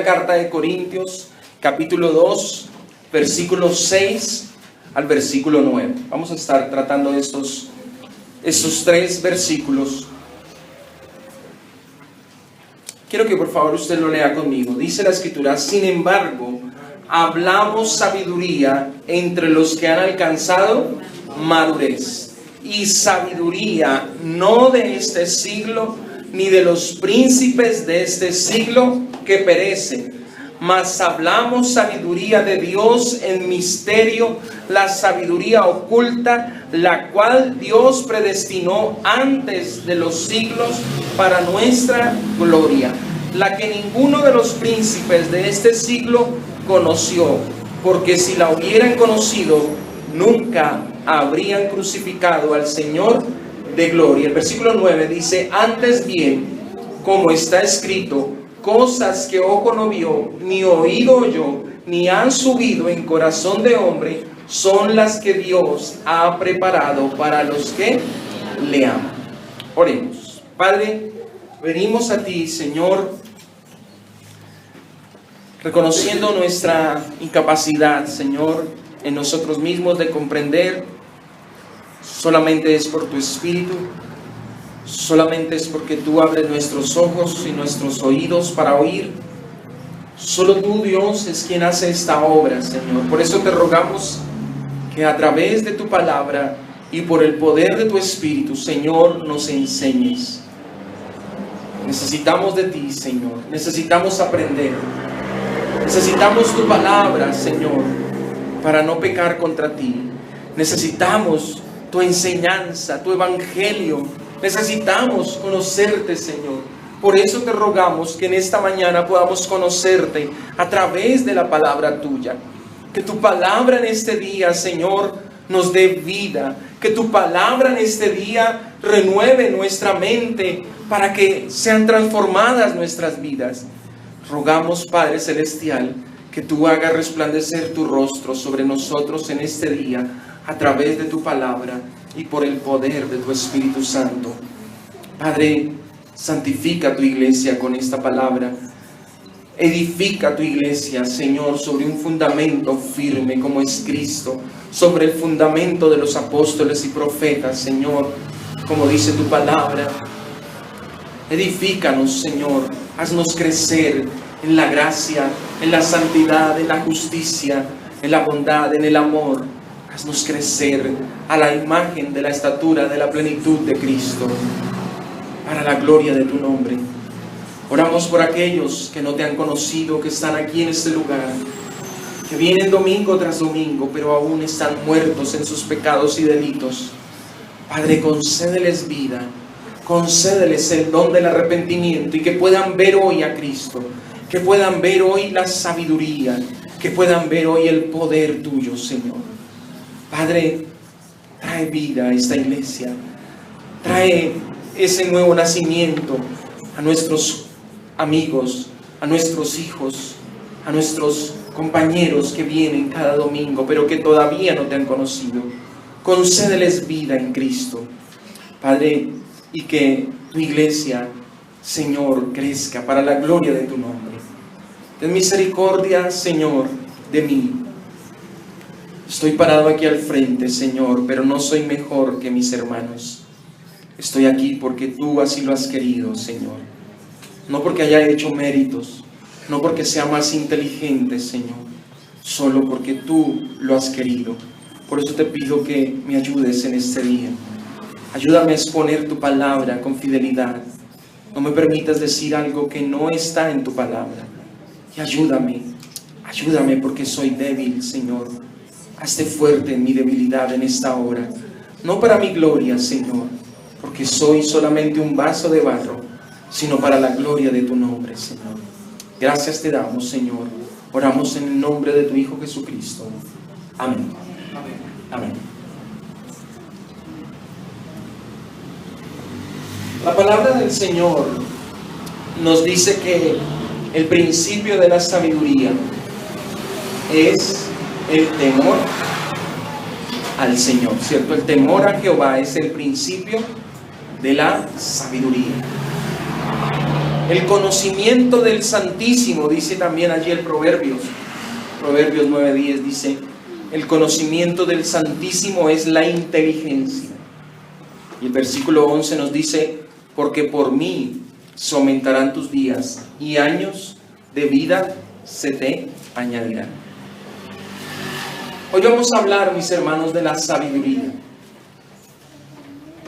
carta de Corintios, capítulo 2, versículo 6 al versículo 9. Vamos a estar tratando estos tres versículos. Quiero que por favor usted lo lea conmigo. Dice la Escritura: sin embargo, hablamos sabiduría entre los que han alcanzado madurez, y sabiduría no de este siglo, ni de los príncipes de este siglo que perecen, mas hablamos sabiduría de Dios en misterio, la sabiduría oculta, la cual Dios predestinó antes de los siglos para nuestra gloria, la que ninguno de los príncipes de este siglo conoció, porque si la hubieran conocido, nunca habrían crucificado al Señor de gloria. El versículo 9 dice: antes bien, como está escrito, cosas que ojo no vio, ni oído oyó, ni han subido en corazón de hombre, son las que Dios ha preparado para los que le aman. Oremos. Padre, venimos a ti, Señor, reconociendo nuestra incapacidad, Señor, en nosotros mismos de comprender. Solamente es por tu Espíritu, solamente es porque tú abres nuestros ojos y nuestros oídos para oír. Solo tú, Dios, es quien hace esta obra, Señor. Por eso te rogamos que a través de tu palabra y por el poder de tu Espíritu, Señor, nos enseñes. Necesitamos de ti, Señor. Necesitamos aprender. Necesitamos tu palabra, Señor, para no pecar contra ti. Necesitamos tu enseñanza, tu evangelio. Necesitamos conocerte, Señor. Por eso te rogamos que en esta mañana podamos conocerte a través de la palabra tuya. Que tu palabra en este día, Señor, nos dé vida. Que tu palabra en este día renueve nuestra mente para que sean transformadas nuestras vidas. Rogamos, Padre Celestial, que tú hagas resplandecer tu rostro sobre nosotros en este día a través de tu palabra y por el poder de tu Espíritu Santo. Padre, santifica tu iglesia con esta palabra. Edifica tu iglesia, Señor, sobre un fundamento firme como es Cristo, sobre el fundamento de los apóstoles y profetas, Señor, como dice tu palabra. Edifícanos, Señor, haznos crecer en la gracia, en la santidad, en la justicia, en la bondad, en el amor. Haznos crecer a la imagen de la estatura de la plenitud de Cristo, para la gloria de tu nombre. Oramos por aquellos que no te han conocido, que están aquí en este lugar, que vienen domingo tras domingo, pero aún están muertos en sus pecados y delitos. Padre, concédeles vida, concédeles el don del arrepentimiento y que puedan ver hoy a Cristo, que puedan ver hoy la sabiduría, que puedan ver hoy el poder tuyo, Señor. Padre, trae vida a esta iglesia, trae ese nuevo nacimiento a nuestros amigos, a nuestros hijos, a nuestros compañeros que vienen cada domingo, pero que todavía no te han conocido. Concédeles vida en Cristo, Padre, y que tu iglesia, Señor, crezca para la gloria de tu nombre. Ten misericordia, Señor, de mí. Estoy parado aquí al frente, Señor, pero no soy mejor que mis hermanos. Estoy aquí porque tú así lo has querido, Señor. No porque haya hecho méritos, no porque sea más inteligente, Señor, solo porque tú lo has querido. Por eso te pido que me ayudes en este día. Ayúdame a exponer tu palabra con fidelidad. No me permitas decir algo que no está en tu palabra. Y ayúdame porque soy débil, Señor. Hazte fuerte en mi debilidad en esta hora. No para mi gloria, Señor, porque soy solamente un vaso de barro, sino para la gloria de tu nombre, Señor. Gracias te damos, Señor. Oramos en el nombre de tu Hijo Jesucristo. Amén. Amén. La palabra del Señor nos dice que el principio de la sabiduría es el temor al Señor, ¿cierto? El temor a Jehová es el principio de la sabiduría. El conocimiento del Santísimo, dice también allí el Proverbios 9:10 dice, el conocimiento del Santísimo es la inteligencia. Y el versículo 11 nos dice, porque por mí se aumentarán tus días y años de vida se te añadirán. Hoy vamos a hablar, mis hermanos, de la sabiduría.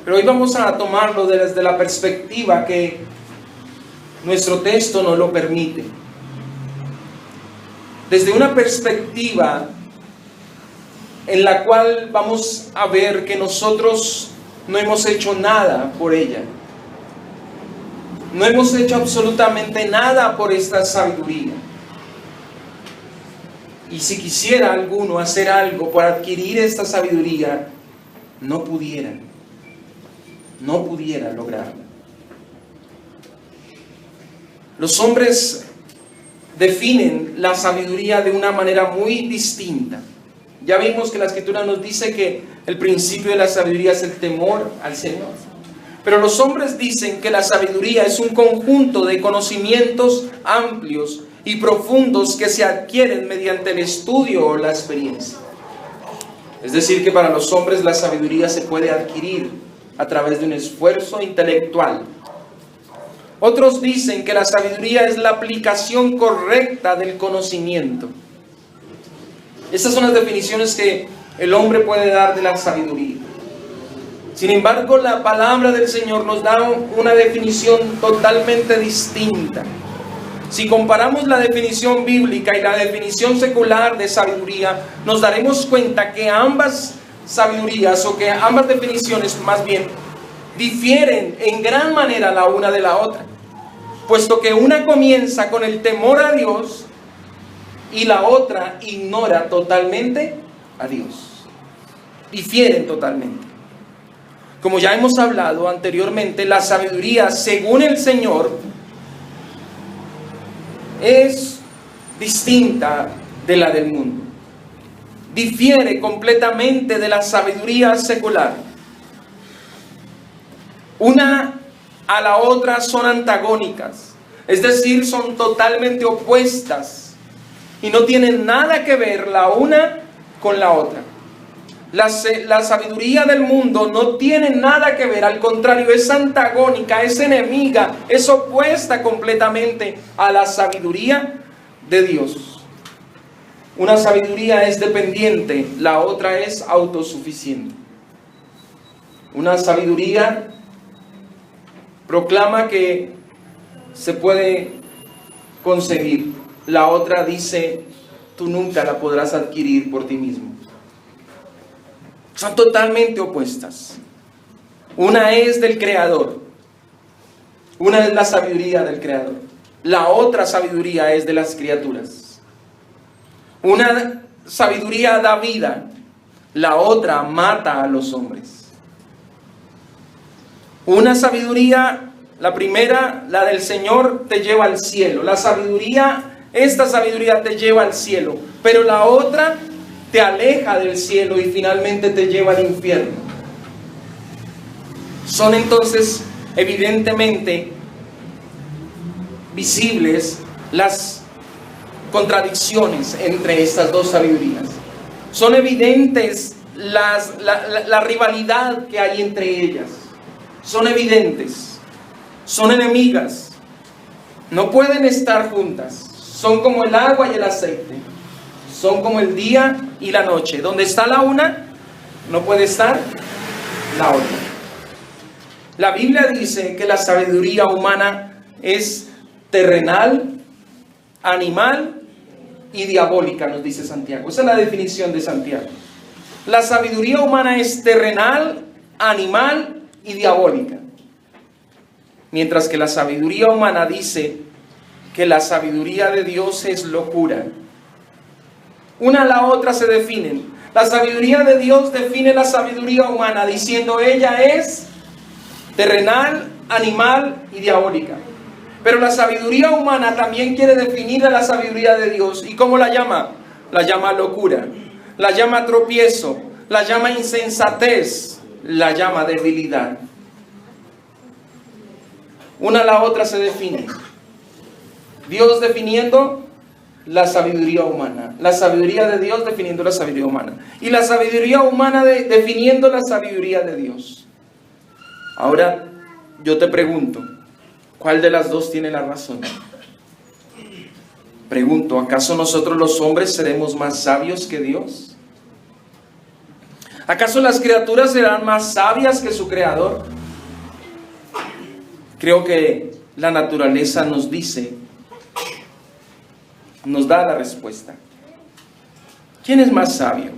Pero hoy vamos a tomarlo desde la perspectiva que nuestro texto nos lo permite. Desde una perspectiva en la cual vamos a ver que nosotros no hemos hecho nada por ella. No hemos hecho absolutamente nada por esta sabiduría. Y si quisiera alguno hacer algo para adquirir esta sabiduría, no pudiera lograrlo. Los hombres definen la sabiduría de una manera muy distinta. Ya vimos que la Escritura nos dice que el principio de la sabiduría es el temor al Señor. Pero los hombres dicen que la sabiduría es un conjunto de conocimientos amplios y profundos que se adquieren mediante el estudio o la experiencia. Es decir, que para los hombres la sabiduría se puede adquirir a través de un esfuerzo intelectual. Otros dicen que la sabiduría es la aplicación correcta del conocimiento. Estas son las definiciones que el hombre puede dar de la sabiduría. Sin embargo, la palabra del Señor nos da una definición totalmente distinta. Si comparamos la definición bíblica y la definición secular de sabiduría, nos daremos cuenta que ambas sabidurías, o que ambas definiciones más bien, difieren en gran manera la una de la otra, puesto que una comienza con el temor a Dios y la otra ignora totalmente a Dios. Difieren totalmente. Como ya hemos hablado anteriormente, la sabiduría según el Señor es distinta de la del mundo. Difiere completamente de la sabiduría secular. Una a la otra son antagónicas, es decir, son totalmente opuestas y no tienen nada que ver la una con la otra. La sabiduría del mundo no tiene nada que ver, al contrario, es antagónica, es enemiga, es opuesta completamente a la sabiduría de Dios. Una sabiduría es dependiente, la otra es autosuficiente. Una sabiduría proclama que se puede conseguir, la otra dice, tú nunca la podrás adquirir por ti mismo. Son totalmente opuestas. Una es del Creador. Una es la sabiduría del Creador. La otra sabiduría es de las criaturas. Una sabiduría da vida. La otra mata a los hombres. Una sabiduría, la primera, la del Señor, te lleva al cielo. Esta sabiduría te lleva al cielo. Pero la otra te aleja del cielo y finalmente te lleva al infierno. Son entonces evidentemente visibles las contradicciones entre estas dos sabidurías. Son evidentes la rivalidad que hay entre ellas. Son evidentes. Son enemigas. No pueden estar juntas. Son como el agua y el aceite. Son como el día y la noche. Donde está la una, no puede estar la otra. La Biblia dice que la sabiduría humana es terrenal, animal y diabólica, nos dice Santiago. Esa es la definición de Santiago. La sabiduría humana es terrenal, animal y diabólica. Mientras que la sabiduría humana dice que la sabiduría de Dios es locura. Una a la otra se definen. La sabiduría de Dios define la sabiduría humana diciendo ella es terrenal, animal y diabólica. Pero la sabiduría humana también quiere definir a la sabiduría de Dios. ¿Y cómo la llama? La llama locura, la llama tropiezo, la llama insensatez, la llama debilidad. Una a la otra se define. Dios definiendo la sabiduría humana, la sabiduría de Dios definiendo la sabiduría humana, y la sabiduría humana definiendo la sabiduría de Dios. Ahora yo te pregunto, ¿cuál de las dos tiene la razón? Pregunto, ¿acaso nosotros los hombres seremos más sabios que Dios? ¿Acaso las criaturas serán más sabias que su Creador? Creo que la naturaleza nos dice, nos da la respuesta. ¿Quién es más sabio?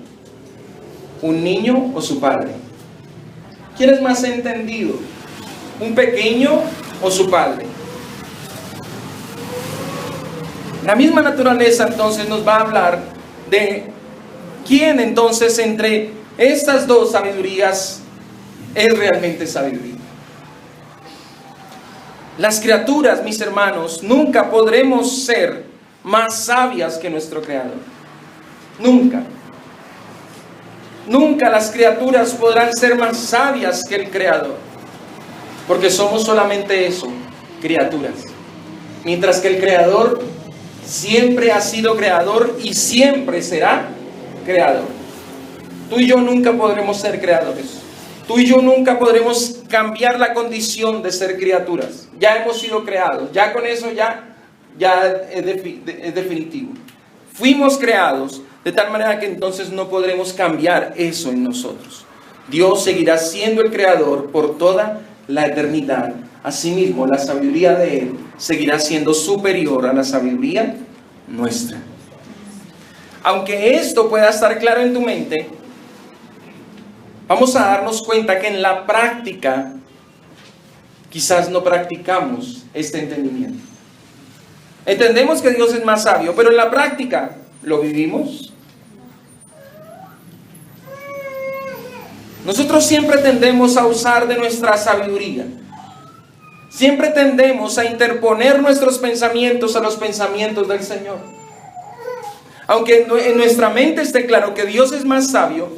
¿Un niño o su padre? ¿Quién es más entendido? ¿Un pequeño o su padre? La misma naturaleza entonces nos va a hablar de quién entonces entre estas dos sabidurías es realmente sabiduría. Las criaturas, mis hermanos, nunca podremos ser más sabias que nuestro Creador. Nunca. Nunca las criaturas podrán ser más sabias que el Creador. Porque somos solamente eso, criaturas. Mientras que el Creador siempre ha sido creador y siempre será creador. Tú y yo nunca podremos ser creadores. Tú y yo nunca podremos cambiar la condición de ser criaturas. Ya hemos sido creados. Ya con eso ya es definitivo. Fuimos creados de tal manera que entonces no podremos cambiar eso en nosotros. Dios seguirá siendo el creador por toda la eternidad. Asimismo, la sabiduría de Él seguirá siendo superior a la sabiduría nuestra. Aunque esto pueda estar claro en tu mente, vamos a darnos cuenta que en la práctica quizás no practicamos este entendimiento. Entendemos que Dios es más sabio, pero en la práctica, ¿lo vivimos? Nosotros siempre tendemos a usar de nuestra sabiduría. Siempre tendemos a interponer nuestros pensamientos a los pensamientos del Señor. Aunque en nuestra mente esté claro que Dios es más sabio,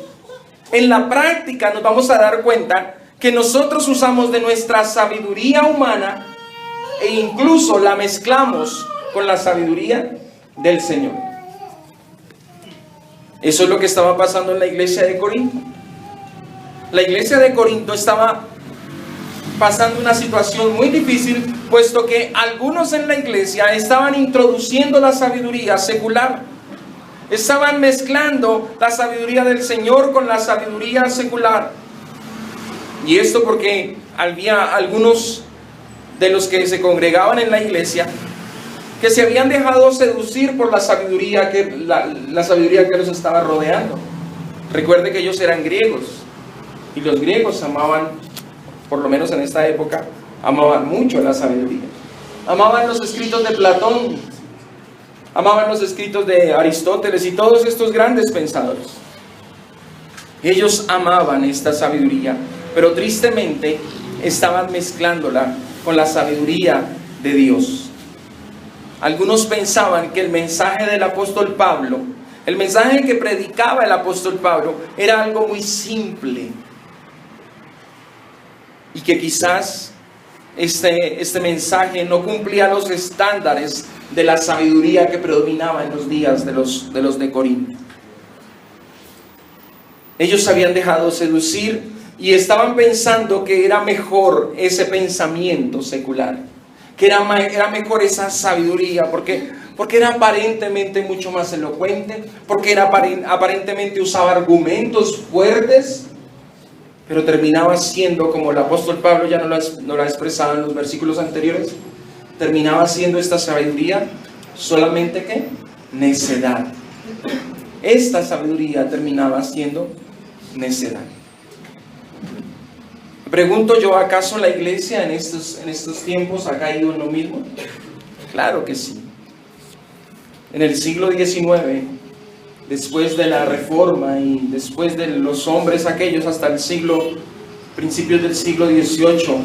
en la práctica nos vamos a dar cuenta que nosotros usamos de nuestra sabiduría humana e incluso la mezclamos con la sabiduría del Señor. Eso es lo que estaba pasando en la iglesia de Corinto. La iglesia de Corinto estaba pasando una situación muy difícil, puesto que algunos en la iglesia estaban introduciendo la sabiduría secular. Estaban mezclando la sabiduría del Señor con la sabiduría secular. Y esto porque había algunos de los que se congregaban en la iglesia que se habían dejado seducir por la sabiduría la sabiduría que los estaba rodeando. Recuerde que ellos eran griegos, y los griegos amaban, por lo menos en esta época, amaban mucho la sabiduría. Amaban los escritos de Platón, amaban los escritos de Aristóteles y todos estos grandes pensadores. Ellos amaban esta sabiduría, pero tristemente estaban mezclándola con la sabiduría de Dios. Algunos pensaban que el mensaje del apóstol Pablo, el mensaje que predicaba el apóstol Pablo, era algo muy simple, y que quizás este mensaje no cumplía los estándares de la sabiduría que predominaba en los días de los de Corinto. Ellos se habían dejado seducir y estaban pensando que era mejor ese pensamiento secular, que era mejor esa sabiduría, porque era aparentemente mucho más elocuente, porque aparentemente usaba argumentos fuertes, pero terminaba siendo, como el apóstol Pablo ya no lo ha expresado en los versículos anteriores, terminaba siendo esta sabiduría solamente ¿qué? Necedad. Esta sabiduría terminaba siendo necedad. Me pregunto yo, ¿acaso la iglesia en estos tiempos ha caído en lo mismo? Claro que sí. En el siglo XIX, después de la Reforma y después de los hombres aquellos hasta principios del siglo XVIII,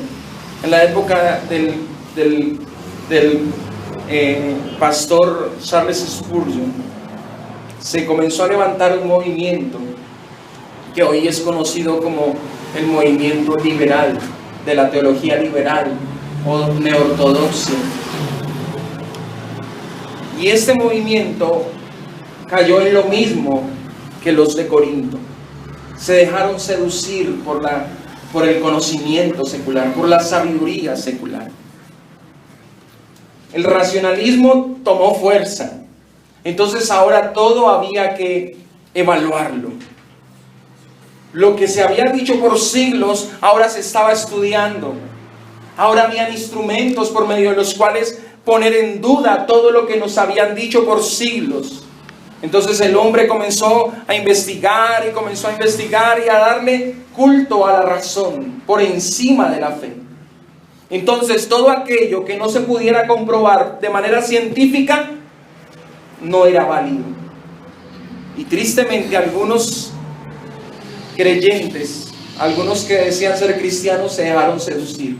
en la época del pastor Charles Spurgeon, se comenzó a levantar un movimiento que hoy es conocido como el movimiento liberal, de la teología liberal o neortodoxia. Y este movimiento cayó en lo mismo que los de Corinto. Se dejaron seducir por el conocimiento secular, por la sabiduría secular. El racionalismo tomó fuerza. Entonces ahora todo había que evaluarlo. Lo que se había dicho por siglos, ahora se estaba estudiando. Ahora habían instrumentos por medio de los cuales poner en duda todo lo que nos habían dicho por siglos. Entonces el hombre comenzó a investigar y a darle culto a la razón por encima de la fe. Entonces todo aquello que no se pudiera comprobar de manera científica no era válido. Y tristemente algunos creyentes, algunos que decían ser cristianos, se dejaron seducir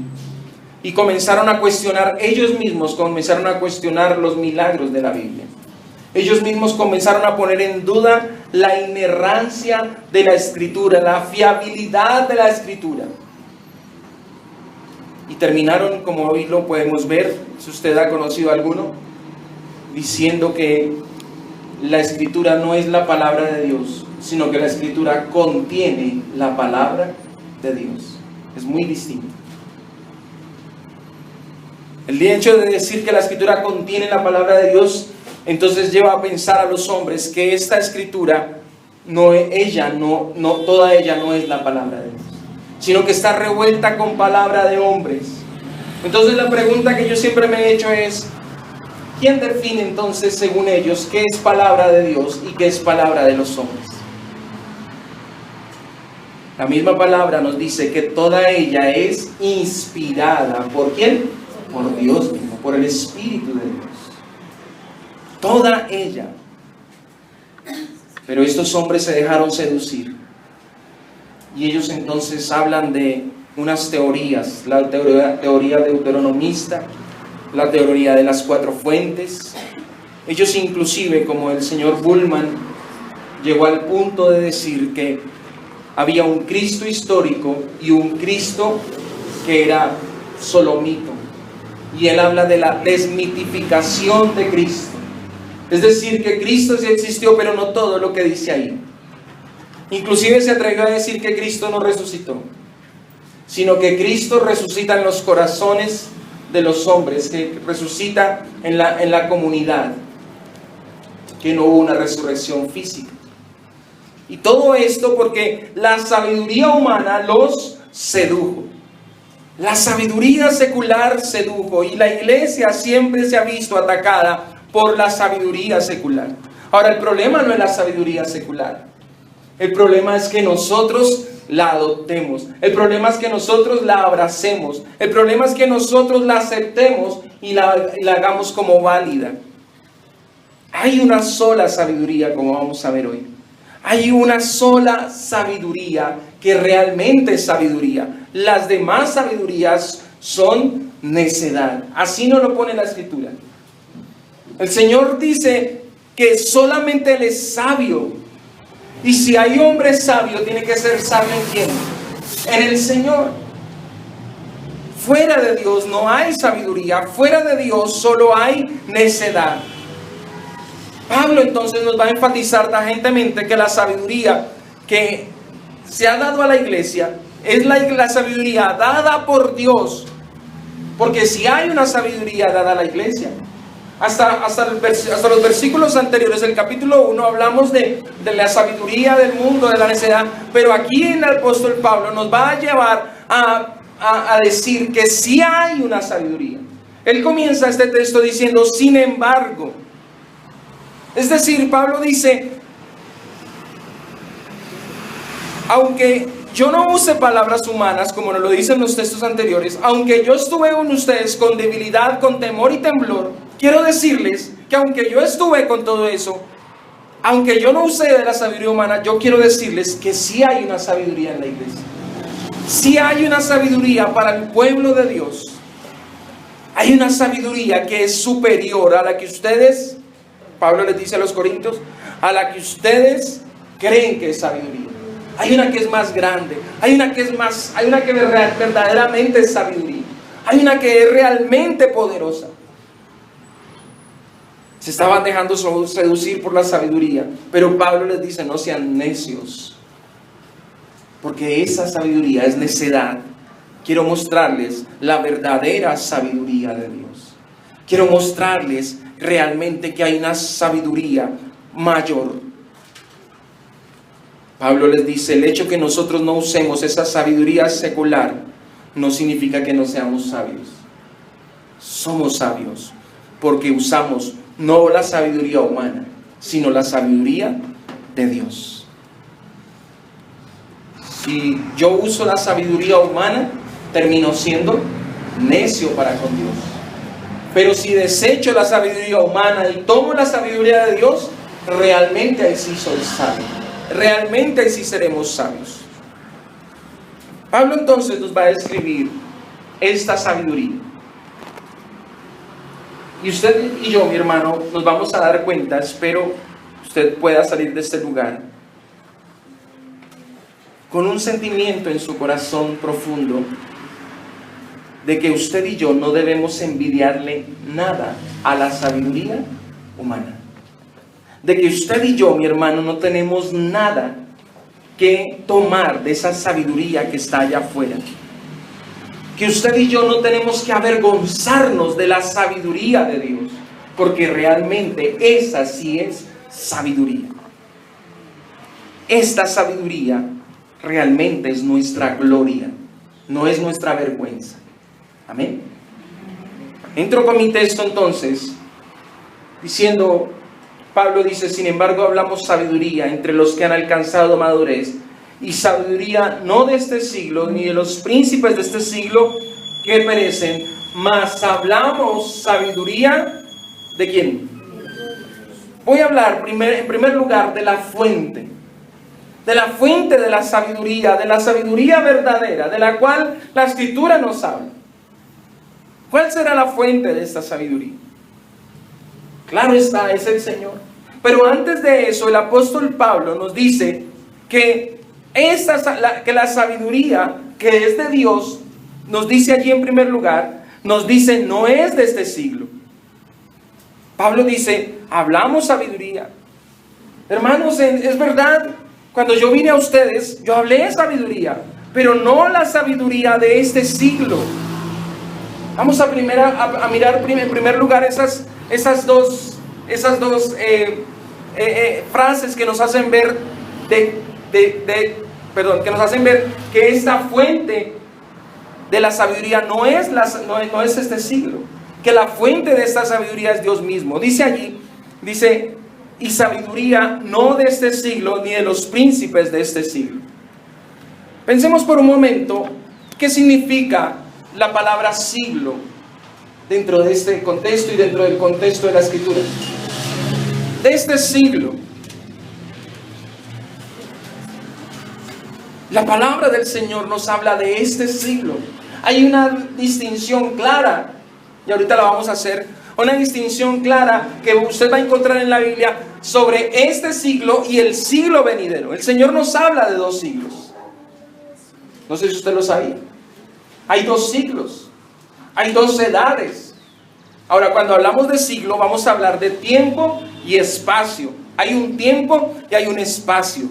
y comenzaron a cuestionar, ellos mismos comenzaron a cuestionar los milagros de la Biblia. Ellos mismos comenzaron a poner en duda la inerrancia de la Escritura, la fiabilidad de la Escritura. Y terminaron, como hoy lo podemos ver, si usted ha conocido a alguno, diciendo que la Escritura no es la palabra de Dios, sino que la Escritura contiene la palabra de Dios. Es muy distinto. El hecho de decir que la Escritura contiene la palabra de Dios, entonces lleva a pensar a los hombres que esta Escritura, toda ella no es la palabra de Dios, sino que está revuelta con palabra de hombres. Entonces la pregunta que yo siempre me he hecho es, ¿quién define entonces, según ellos, qué es palabra de Dios y qué es palabra de los hombres? La misma palabra nos dice que toda ella es inspirada. ¿Por quién? Por Dios mismo, por el Espíritu de Dios. Toda ella. Pero estos hombres se dejaron seducir. Y ellos entonces hablan de unas teorías, la teoría deuteronomista, la teoría de las 4 fuentes. Ellos inclusive, como el señor Bullman, llegó al punto de decir que había un Cristo histórico y un Cristo que era solo mito. Y él habla de la desmitificación de Cristo. Es decir, que Cristo sí existió, pero no todo lo que dice ahí. Inclusive se atrevió a decir que Cristo no resucitó, sino que Cristo resucita en los corazones de los hombres, que resucita en la comunidad, que no hubo una resurrección física. Y todo esto porque la sabiduría humana los sedujo. La sabiduría secular sedujo, y la iglesia siempre se ha visto atacada por la sabiduría secular. Ahora, el problema no es la sabiduría secular. El problema es que nosotros la adoptemos. El problema es que nosotros la abracemos. El problema es que nosotros la aceptemos y la hagamos como válida. Hay una sola sabiduría, como vamos a ver hoy. Hay una sola sabiduría que realmente es sabiduría. Las demás sabidurías son necedad. Así nos lo pone la Escritura. El Señor dice que solamente Él es sabio. Y si hay hombre sabio, tiene que ser sabio ¿en quién? En el Señor. Fuera de Dios no hay sabiduría. Fuera de Dios solo hay necedad. Pablo entonces nos va a enfatizar tajantemente que la sabiduría que se ha dado a la iglesia es la sabiduría dada por Dios. Porque si hay una sabiduría dada a la iglesia, hasta los versículos anteriores del capítulo 1 hablamos de la sabiduría del mundo, de la necedad, pero aquí el apóstol Pablo nos va a llevar a decir que sí hay una sabiduría. Él comienza este texto diciendo, sin embargo. Es decir, Pablo dice, aunque yo no use palabras humanas, como nos lo dicen los textos anteriores, aunque yo estuve con ustedes con debilidad, con temor y temblor, quiero decirles que aunque yo estuve con todo eso, aunque yo no usé de la sabiduría humana, yo quiero decirles que sí hay una sabiduría en la iglesia. Sí hay una sabiduría para el pueblo de Dios. Hay una sabiduría que es superior a la que ustedes, Pablo les dice a los corintios, a la que ustedes creen que es sabiduría. Hay una que es más grande, hay una que verdaderamente es sabiduría, hay una que es realmente poderosa. Se estaban dejando seducir por la sabiduría. Pero Pablo les dice, no sean necios, porque esa sabiduría es necedad. Quiero mostrarles la verdadera sabiduría de Dios. Quiero mostrarles realmente que hay una sabiduría mayor. Pablo les dice, el hecho que nosotros no usemos esa sabiduría secular no significa que no seamos sabios. Somos sabios porque usamos no la sabiduría humana, sino la sabiduría de Dios. Si yo uso la sabiduría humana, termino siendo necio para con Dios. Pero si desecho la sabiduría humana y tomo la sabiduría de Dios, realmente ahí sí soy sabio. Realmente ahí sí seremos sabios. Pablo entonces nos va a describir esta sabiduría. Y usted y yo, mi hermano, nos vamos a dar cuenta, espero usted pueda salir de este lugar con un sentimiento en su corazón profundo de que usted y yo no debemos envidiarle nada a la sabiduría humana. De que usted y yo, mi hermano, no tenemos nada que tomar de esa sabiduría que está allá afuera. Que usted y yo no tenemos que avergonzarnos de la sabiduría de Dios, porque realmente esa sí es sabiduría. Esta sabiduría realmente es nuestra gloria, no es nuestra vergüenza. Amén. Entro con mi texto entonces, diciendo, Pablo dice, sin embargo hablamos sabiduría entre los que han alcanzado madurez, y sabiduría no de este siglo, ni de los príncipes de este siglo que perecen, mas hablamos sabiduría, ¿de quién? Voy a hablar en primer lugar de la fuente de la sabiduría verdadera, de la cual la Escritura nos habla. ¿Cuál será la fuente de esta sabiduría? Claro está, es el Señor. Pero antes de eso, el apóstol Pablo nos dice que la sabiduría que es de Dios, nos dice allí en primer lugar, nos dice no es de este siglo. Pablo dice, hablamos sabiduría. Hermanos, es verdad, cuando yo vine a ustedes, yo hablé sabiduría, pero no la sabiduría de este siglo. Vamos a mirar en primer lugar esas dos frases que nos hacen ver que nos hacen ver que esta fuente de la sabiduría no es este siglo, que la fuente de esta sabiduría es Dios mismo. Dice allí, y sabiduría no de este siglo ni de los príncipes de este siglo. Pensemos por un momento qué significa la palabra siglo dentro de este contexto y dentro del contexto de la Escritura. De este siglo. La palabra del Señor nos habla de este siglo. Hay una distinción clara, y ahorita la vamos a hacer, una distinción clara que usted va a encontrar en la Biblia sobre este siglo y el siglo venidero. El Señor nos habla de dos siglos. No sé si usted lo sabía. Hay dos siglos, hay dos edades. Ahora, cuando hablamos de siglo, vamos a hablar de tiempo y espacio. Hay un tiempo y hay un espacio.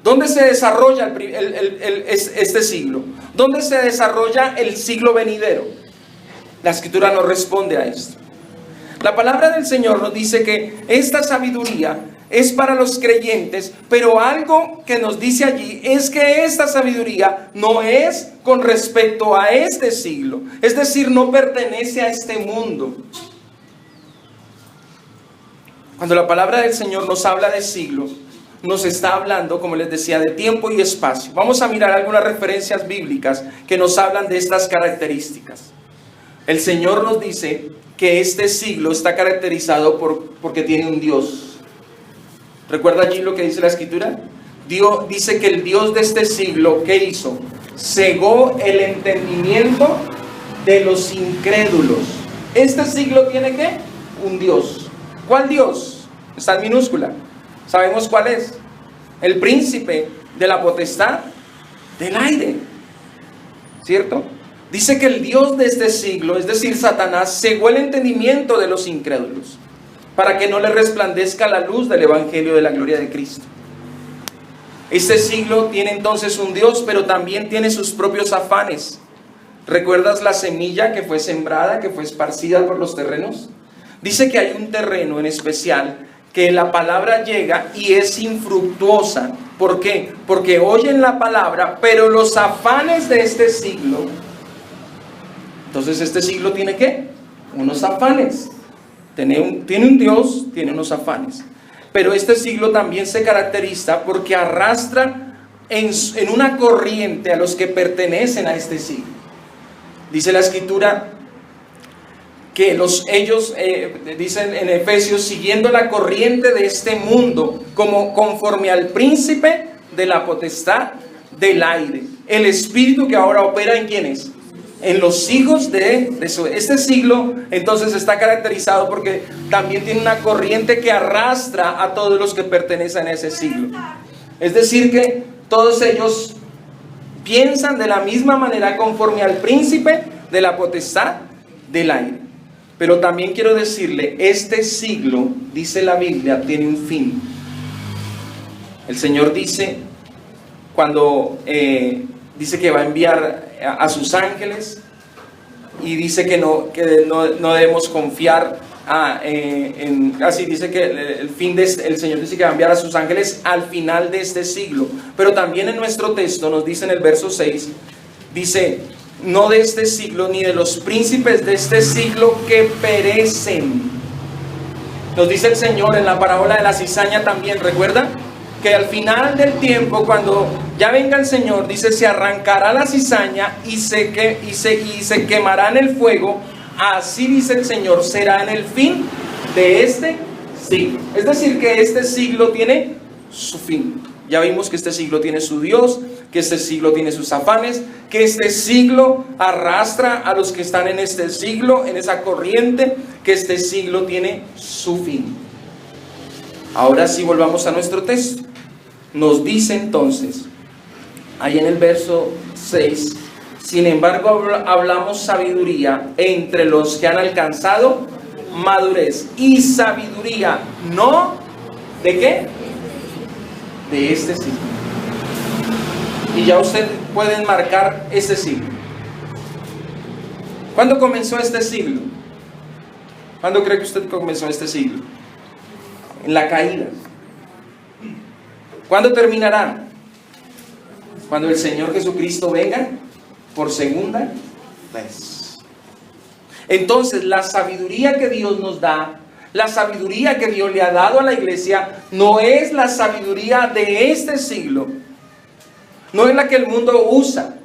¿Dónde se desarrolla este siglo? ¿Dónde se desarrolla el siglo venidero? La Escritura nos responde a esto. La palabra del Señor nos dice que esta sabiduría es para los creyentes, pero algo que nos dice allí es que esta sabiduría no es con respecto a este siglo, es decir, no pertenece a este mundo. Cuando la palabra del Señor nos habla de siglo, nos está hablando, como les decía, de tiempo y espacio. Vamos a mirar algunas referencias bíblicas que nos hablan de estas características. El Señor nos dice que este siglo está caracterizado porque tiene un Dios. ¿Recuerda allí lo que dice la Escritura? Dios dice que el Dios de este siglo, ¿qué hizo? Cegó el entendimiento de los incrédulos. Este siglo tiene ¿qué? Un Dios. ¿Cuál Dios? Está en minúscula. ¿Sabemos cuál es? El príncipe de la potestad del aire. ¿Cierto? Dice que el Dios de este siglo, es decir, Satanás, cegó el entendimiento de los incrédulos para que no le resplandezca la luz del Evangelio de la gloria de Cristo. Este siglo tiene entonces un Dios, pero también tiene sus propios afanes. ¿Recuerdas la semilla que fue sembrada, que fue esparcida por los terrenos? Dice que hay un terreno en especial que la palabra llega y es infructuosa. ¿Por qué? Porque oyen la palabra, pero los afanes de este siglo. Entonces este siglo tiene ¿qué? Unos afanes. Tiene un Dios, tiene unos afanes. Pero este siglo también se caracteriza porque arrastra en una corriente a los que pertenecen a este siglo. Dice la Escritura que ellos dicen en Efesios, siguiendo la corriente de este mundo, como conforme al príncipe de la potestad del aire. El espíritu que ahora opera ¿en quiénes? En los hijos de este siglo. Entonces está caracterizado porque también tiene una corriente que arrastra a todos los que pertenecen a ese siglo. Es decir que todos ellos piensan de la misma manera conforme al príncipe de la potestad del aire. Pero también quiero decirle, este siglo, dice la Biblia, tiene un fin. El Señor dice, cuando dice que va a enviar a sus ángeles, y dice que no debemos confiar así dice que el Señor dice que va a enviar a sus ángeles al final de este siglo. Pero también en nuestro texto nos dice en el verso 6, dice, no de este siglo ni de los príncipes de este siglo que perecen. Nos dice el Señor en la parábola de la cizaña también, ¿recuerda? Que al final del tiempo, cuando ya venga el Señor, dice, se arrancará la cizaña y se quemará en el fuego. Así dice el Señor, será en el fin de este siglo. Es decir, que este siglo tiene su fin. Ya vimos que este siglo tiene su Dios, que este siglo tiene sus afanes, que este siglo arrastra a los que están en este siglo, en esa corriente, que este siglo tiene su fin. Ahora sí volvamos a nuestro texto. Nos dice entonces, ahí en el verso 6, sin embargo hablamos sabiduría entre los que han alcanzado madurez. Y sabiduría, no, ¿de qué? De este siglo. Y ya usted puede enmarcar este siglo. ¿Cuándo comenzó este siglo? ¿Cuándo cree que usted comenzó este siglo? En la caída. ¿Cuándo terminará? Cuando el Señor Jesucristo venga por segunda vez. Entonces la sabiduría que Dios nos da, la sabiduría que Dios le ha dado a la iglesia, no es la sabiduría de este siglo. No es la que el mundo usa.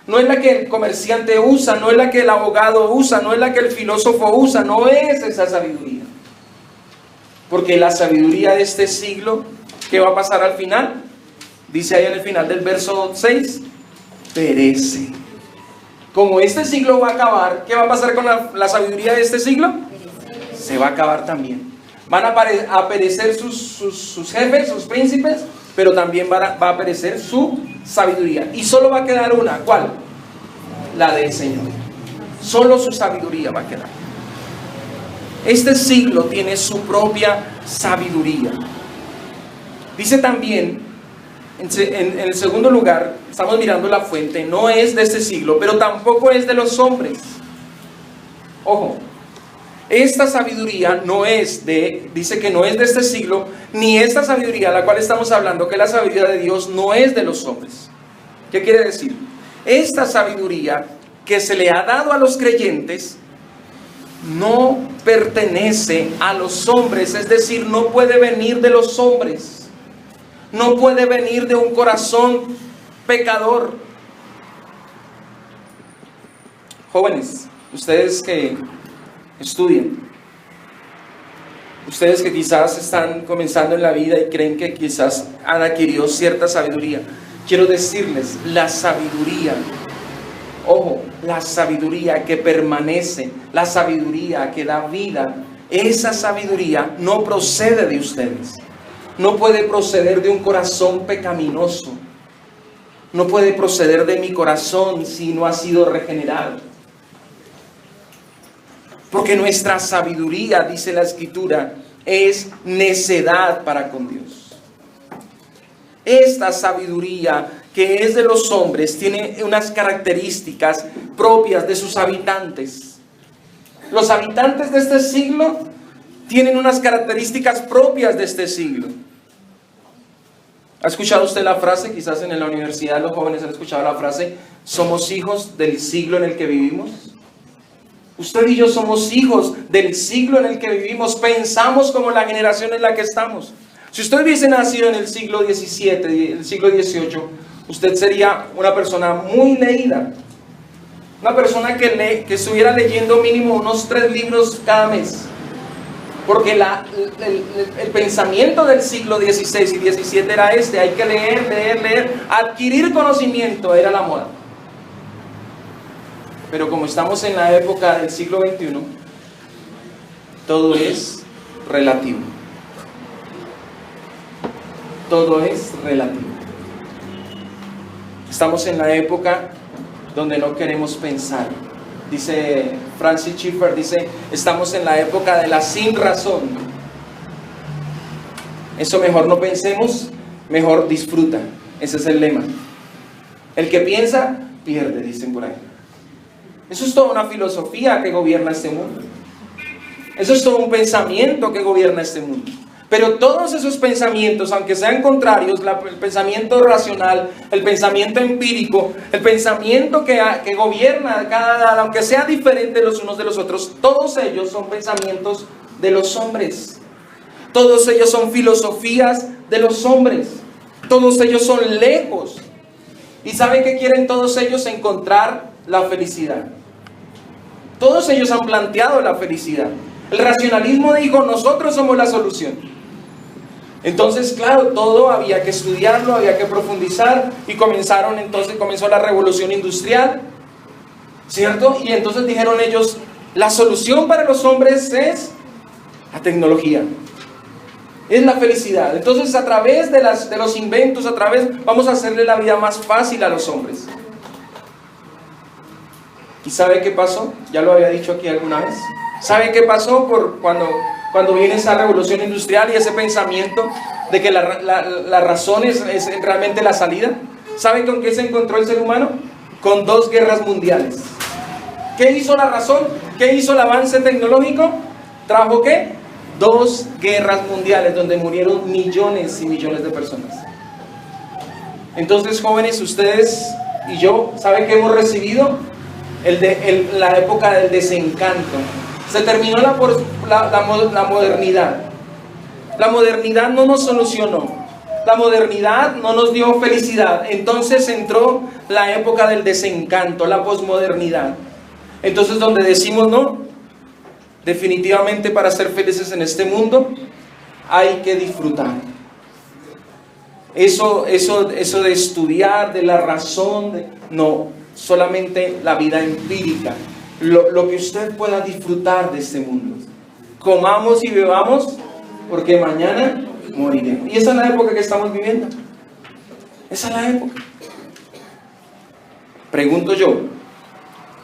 No es la que el comerciante usa. No es la que el abogado usa. No es la que el filósofo usa. No es esa sabiduría. Porque la sabiduría de este siglo, ¿qué va a pasar al final? Dice ahí en el final del verso 6, perece. Como este siglo va a acabar, ¿qué va a pasar con la sabiduría de este siglo? Se va a acabar también. Van a perecer sus jefes, sus príncipes, pero también va a perecer su sabiduría. Y solo va a quedar una, ¿cuál? La del Señor. Solo su sabiduría va a quedar. Este siglo tiene su propia sabiduría. Dice también, en el segundo lugar, estamos mirando la fuente, no es de este siglo, pero tampoco es de los hombres. Ojo, esta sabiduría no es dice que no es de este siglo, ni esta sabiduría, la cual estamos hablando, que es la sabiduría de Dios, no es de los hombres. ¿Qué quiere decir? Esta sabiduría que se le ha dado a los creyentes, no pertenece a los hombres, es decir, no puede venir de los hombres, no puede venir de un corazón pecador. Jóvenes, ustedes que estudian, ustedes que quizás están comenzando en la vida y creen que quizás han adquirido cierta sabiduría, quiero decirles, la sabiduría, ojo, la sabiduría que permanece, la sabiduría que da vida, esa sabiduría no procede de ustedes. No puede proceder de un corazón pecaminoso. no puede proceder de mi corazón si no ha sido regenerado. Porque nuestra sabiduría, dice la Escritura, es necedad para con Dios. Esta sabiduría que es de los hombres tiene unas características propias de sus habitantes. Los habitantes de este siglo tienen unas características propias de este siglo. ¿Ha escuchado usted la frase? Quizás en la universidad los jóvenes han escuchado la frase: somos hijos del siglo en el que vivimos. Usted y yo somos hijos del siglo en el que vivimos. Pensamos como la generación en la que estamos. Si usted hubiese nacido en el siglo XVII, el siglo XVIII, usted sería una persona muy leída. Una persona que estuviera leyendo mínimo unos 3 libros cada mes. Porque el pensamiento del siglo XVI y XVII era este: hay que leer. Adquirir conocimiento era la moda. Pero como estamos en la época del siglo XXI, todo es relativo. Todo es relativo. Estamos en la época donde no queremos pensar. Dice Francis Schaeffer, estamos en la época de la sin razón. Eso mejor no pensemos, mejor disfruta. Ese es el lema. El que piensa, pierde, dicen por ahí. Eso es toda una filosofía que gobierna este mundo. Eso es todo un pensamiento que gobierna este mundo. Pero todos esos pensamientos, aunque sean contrarios, el pensamiento racional, el pensamiento empírico, el pensamiento que gobierna aunque sea diferente los unos de los otros, todos ellos son pensamientos de los hombres. Todos ellos son filosofías de los hombres. Todos ellos son lejos. ¿Y saben qué quieren todos ellos? Encontrar la felicidad. Todos ellos han planteado la felicidad. El racionalismo dijo: nosotros somos la solución. Entonces, claro, todo había que estudiarlo, había que profundizar, y comenzó la revolución industrial, ¿cierto? Y entonces dijeron ellos: la solución para los hombres es la tecnología, es la felicidad. Entonces, a través de los inventos, vamos a hacerle la vida más fácil a los hombres. ¿Y sabe qué pasó? Ya lo había dicho aquí alguna vez. ¿Sabe qué pasó cuando viene esa revolución industrial y ese pensamiento de que la razón es realmente la salida? ¿Sabe con qué se encontró el ser humano? Con 2 guerras mundiales. ¿Qué hizo la razón? ¿Qué hizo el avance tecnológico? ¿Trajo qué? 2 guerras mundiales donde murieron millones y millones de personas. Entonces, jóvenes, ustedes y yo, ¿saben qué hemos recibido? La época del desencanto. Se terminó la modernidad. La modernidad no nos solucionó. La modernidad no nos dio felicidad. Entonces entró la época del desencanto, la posmodernidad. Entonces, donde decimos: no, definitivamente para ser felices en este mundo hay que disfrutar. Eso de estudiar, de la razón, no. Solamente la vida empírica, lo que usted pueda disfrutar de este mundo. Comamos y bebamos, porque mañana moriremos. Y esa es la época que estamos viviendo. Esa es la época. Pregunto yo: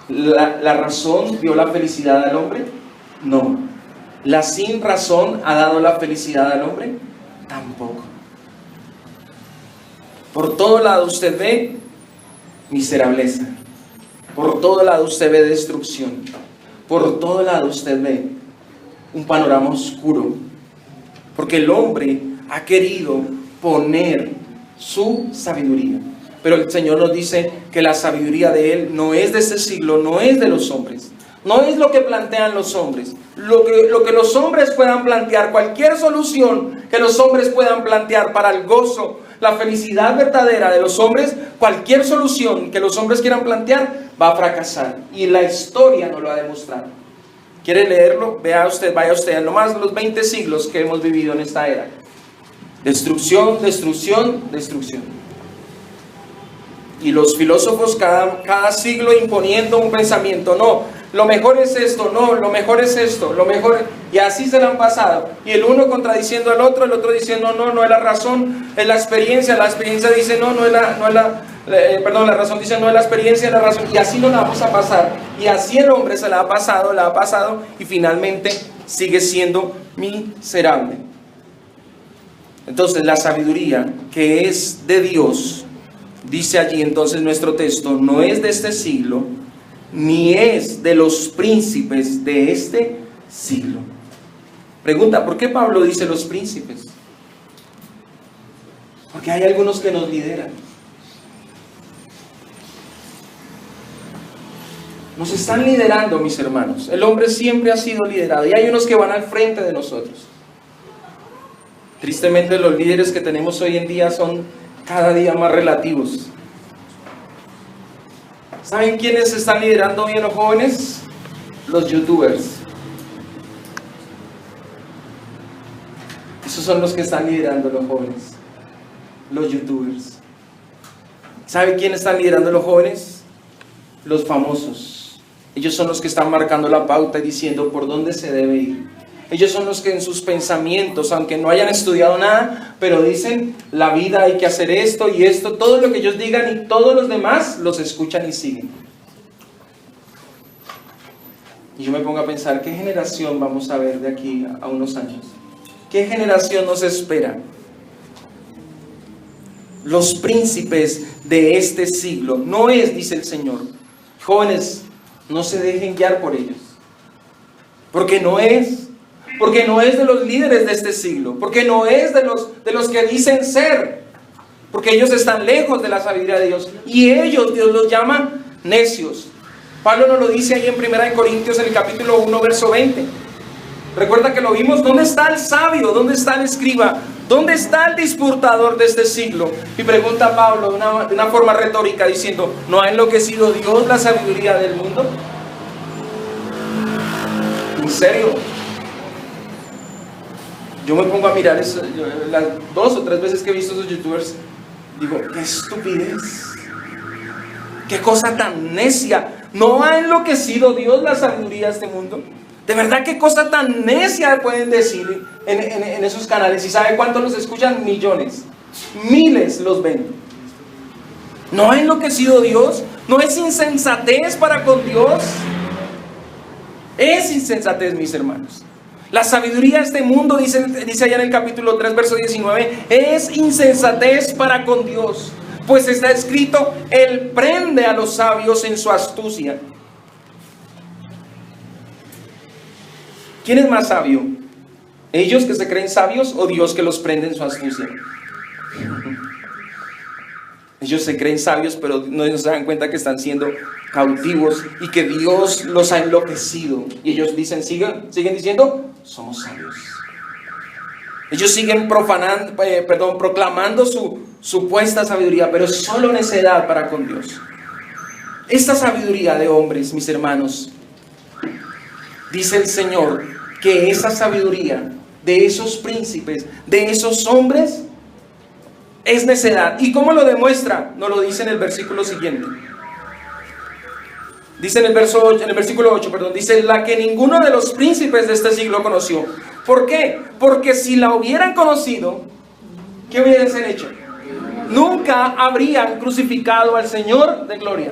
¿la razón dio la felicidad al hombre? No. ¿La sin razón ha dado la felicidad al hombre? Tampoco. Por todo lado usted ve miserableza. Por todo lado usted ve destrucción. Por todo lado usted ve un panorama oscuro. Porque el hombre ha querido poner su sabiduría. Pero el Señor nos dice que la sabiduría de Él no es de este siglo, no es de los hombres. No es lo que plantean los hombres. Lo que los hombres puedan plantear, cualquier solución que los hombres puedan plantear para el gozo, la felicidad verdadera de los hombres, cualquier solución que los hombres quieran plantear va a fracasar. Y la historia nos lo ha demostrado. ¿Quiere leerlo? Vaya usted, nomás los 20 siglos que hemos vivido en esta era. Destrucción, destrucción, destrucción. Y los filósofos cada siglo imponiendo un pensamiento: no, lo mejor es esto, no, lo mejor es esto, lo mejor. Y así se lo han pasado. Y el uno contradiciendo al otro, el otro diciendo: no, no es la razón, es la experiencia. La experiencia dice: no es La razón dice no es la experiencia, la razón, y así nos la vamos a pasar. Y así el hombre se la ha pasado, y finalmente sigue siendo miserable. Entonces la sabiduría que es de Dios, dice allí entonces nuestro texto, no es de este siglo, ni es de los príncipes de este siglo. Pregunta, ¿por qué Pablo dice los príncipes? Porque hay algunos que nos lideran. Nos están liderando, mis hermanos. El hombre siempre ha sido liderado y hay unos que van al frente de nosotros. Tristemente los líderes que tenemos hoy en día son cada día más relativos. ¿Saben quiénes están liderando hoy a los jóvenes? Los youtubers. Esos son los que están liderando a los jóvenes. Los youtubers. ¿Saben quiénes están liderando a los jóvenes? Los famosos. Ellos son los que están marcando la pauta y diciendo por dónde se debe ir. Ellos son los que en sus pensamientos, aunque no hayan estudiado nada, pero dicen, la vida hay que hacer esto y esto, todo lo que ellos digan, y todos los demás los escuchan y siguen. Y yo me pongo a pensar, ¿qué generación vamos a ver de aquí a unos años? ¿Qué generación nos espera? Los príncipes de este siglo. No es, dice el Señor. Jóvenes, no se dejen guiar por ellos. Porque no es de los líderes de este siglo, porque no es de los que dicen ser, porque ellos están lejos de la sabiduría de Dios, y ellos, Dios los llama necios. Pablo nos lo dice ahí en 1 Corintios, en el capítulo 1, verso 20. Recuerda que lo vimos. ¿Dónde está el sabio? ¿Dónde está el escriba? ¿Dónde está el disputador de este siglo? Y pregunta Pablo de una forma retórica diciendo, ¿no ha enloquecido Dios la sabiduría del mundo? ¿En serio? Yo me pongo a mirar eso, las 2 o 3 veces que he visto esos youtubers, digo, qué estupidez, qué cosa tan necia. ¿No ha enloquecido Dios la sabiduría de este mundo? De verdad, qué cosa tan necia pueden decir en esos canales. ¿Y sabe cuántos los escuchan? Millones, miles los ven. ¿No ha enloquecido Dios? ¿No es insensatez para con Dios? Es insensatez, mis hermanos. La sabiduría de este mundo, dice allá en el capítulo 3, verso 19, es insensatez para con Dios. Pues está escrito, Él prende a los sabios en su astucia. ¿Quién es más sabio? ¿Ellos que se creen sabios o Dios que los prende en su astucia? Ellos se creen sabios, pero no se dan cuenta que están siendo cautivos y que Dios los ha enloquecido. Y ellos dicen, siguen diciendo, somos sabios. Ellos siguen proclamando su supuesta sabiduría, pero es solo necedad para con Dios. Esta sabiduría de hombres, mis hermanos, dice el Señor que esa sabiduría de esos príncipes, de esos hombres, es necedad. ¿Y cómo lo demuestra? Nos lo dice en el versículo siguiente. Dice en el versículo 8, dice, la que ninguno de los príncipes de este siglo conoció. ¿Por qué? Porque si la hubieran conocido, ¿qué hubiesen hecho? Nunca habrían crucificado al Señor de gloria.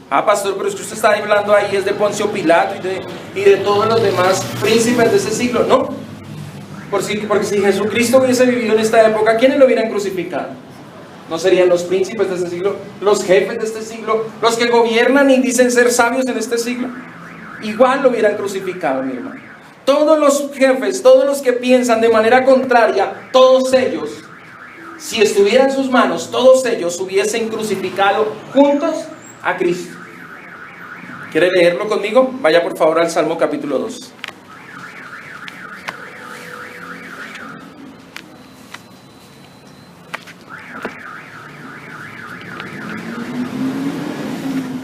Ah, pastor, pero es que usted está hablando ahí es de Poncio Pilato y de todos los demás príncipes de ese siglo. No, porque si Jesucristo hubiese vivido en esta época, ¿quiénes lo hubieran crucificado? ¿No serían los príncipes de este siglo, los jefes de este siglo, los que gobiernan y dicen ser sabios en este siglo? Igual lo hubieran crucificado, mi hermano. Todos los jefes, todos los que piensan de manera contraria, todos ellos, si estuviera en sus manos, todos ellos hubiesen crucificado juntos a Cristo. ¿Quiere leerlo conmigo? Vaya por favor al Salmo capítulo 2.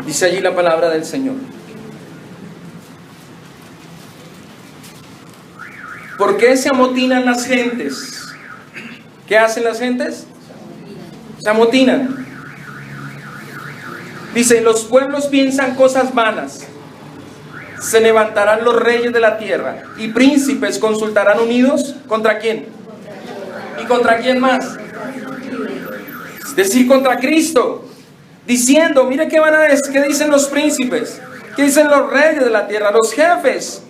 Dice allí la palabra del Señor. ¿Por qué se amotinan las gentes? ¿Qué hacen las gentes? Se amotinan. Dice, los pueblos piensan cosas vanas. Se levantarán los reyes de la tierra y príncipes consultarán unidos. ¿Contra quién? ¿Y contra quién más? Es decir, contra Cristo. diciendo, mire qué van a decir, qué dicen los príncipes, qué dicen los reyes de la tierra, los jefes.